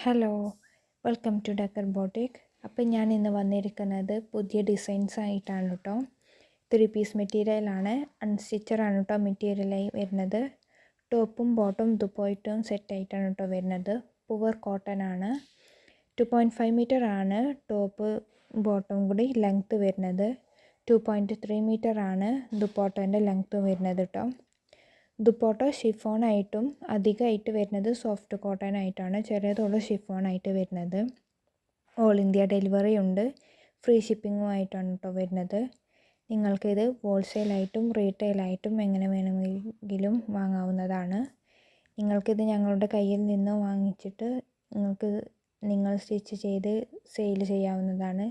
Hello, welcome to ഡക്കർ boutique. അപ്പം ഞാൻ ഇന്ന് വന്നിരിക്കുന്നത് പുതിയ ഡിസൈൻസ് ആയിട്ടാണ് കേട്ടോ. 3 പീസ് മെറ്റീരിയലാണ്, അൺസ്റ്റിച്ചറാണ് കേട്ടോ മെറ്റീരിയലായി വരുന്നത്. ടോപ്പും ബോട്ടും ദുപ്പട്ടയും സെറ്റായിട്ടാണ് കേട്ടോ വരുന്നത്. പുവർ കോട്ടൺ ആണ്. 2.5 മീറ്റർ ആണ് ടോപ്പ് ബോട്ടും കൂടി ലെങ്ത്ത് വരുന്നത്. 2.3 മീറ്റർ ആണ് ദുപ്പട്ടേൻ്റെ ലെങ്ത്ത് വരുന്നത് കേട്ടോ. ദുപ്പട്ട ഷിഫോണായിട്ടും അധികമായിട്ട് വരുന്നത് സോഫ്റ്റ് കോട്ടൺ ആയിട്ടാണ്. ചെറിയതുള്ള ഷിഫോണായിട്ട് വരുന്നത്. ഓൾ ഇന്ത്യ ഡെലിവറി ഉണ്ട്. ഫ്രീ ഷിപ്പിങ്ങും ആയിട്ടാണ് കേട്ടോ വരുന്നത്. നിങ്ങൾക്കിത് ഹോൾസെയിലായിട്ടും റീറ്റെയിലായിട്ടും എങ്ങനെ വേണമെങ്കിലും വാങ്ങാവുന്നതാണ്. നിങ്ങൾക്കിത് ഞങ്ങളുടെ കയ്യിൽ നിന്ന് വാങ്ങിച്ചിട്ട് നിങ്ങൾ സ്റ്റിച്ച് ചെയ്ത് സെയിൽ ചെയ്യാവുന്നതാണ്.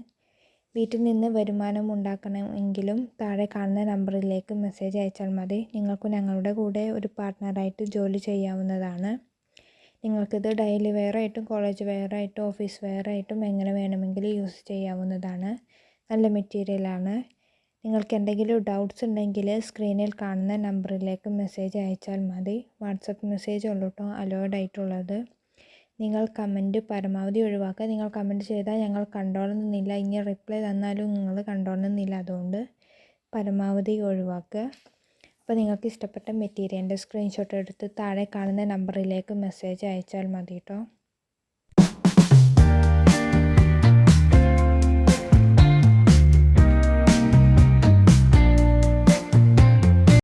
വീട്ടിൽ നിന്ന് വരുമാനം ഉണ്ടാക്കണമെങ്കിലും താഴെ കാണുന്ന നമ്പറിലേക്ക് മെസ്സേജ് അയച്ചാൽ മതി. നിങ്ങൾക്ക് ഞങ്ങളുടെ കൂടെ ഒരു പാർട്ട്ണറായിട്ട് ജോലി ചെയ്യാവുന്നതാണ്. നിങ്ങൾക്കിത് ഡെയിലി വെയറായിട്ടും കോളേജ് വെയറായിട്ടും ഓഫീസ് വെയറായിട്ടും എങ്ങനെ വേണമെങ്കിലും യൂസ് ചെയ്യാവുന്നതാണ്. നല്ല മെറ്റീരിയലാണ്. നിങ്ങൾക്ക് എന്തെങ്കിലും ഡൗട്ട്സ് ഉണ്ടെങ്കിൽ സ്ക്രീനിൽ കാണുന്ന നമ്പറിലേക്ക് മെസ്സേജ് അയച്ചാൽ മതി. വാട്സപ്പ് മെസ്സേജ് ഉള്ളൂ കേട്ടോ അലോയ്ഡ് ആയിട്ടുള്ളത്. നിങ്ങൾ കമൻറ്റ് പരമാവധി ഒഴിവാക്കുക. നിങ്ങൾ കമൻറ്റ് ചെയ്താൽ ഞങ്ങൾ കണ്ടോളുന്നില്ല. ഇനി റിപ്ലൈ തന്നാലും നിങ്ങൾ കണ്ടോളുന്നില്ല. അതുകൊണ്ട് പരമാവധി ഒഴിവാക്കുക. അപ്പോൾ നിങ്ങൾക്ക് ഇഷ്ടപ്പെട്ട മെറ്റീരിയലിൻ്റെ സ്ക്രീൻഷോട്ട് എടുത്ത് താഴെ കാണുന്ന നമ്പറിലേക്ക് മെസ്സേജ് അയച്ചാൽ മതി കേട്ടോ.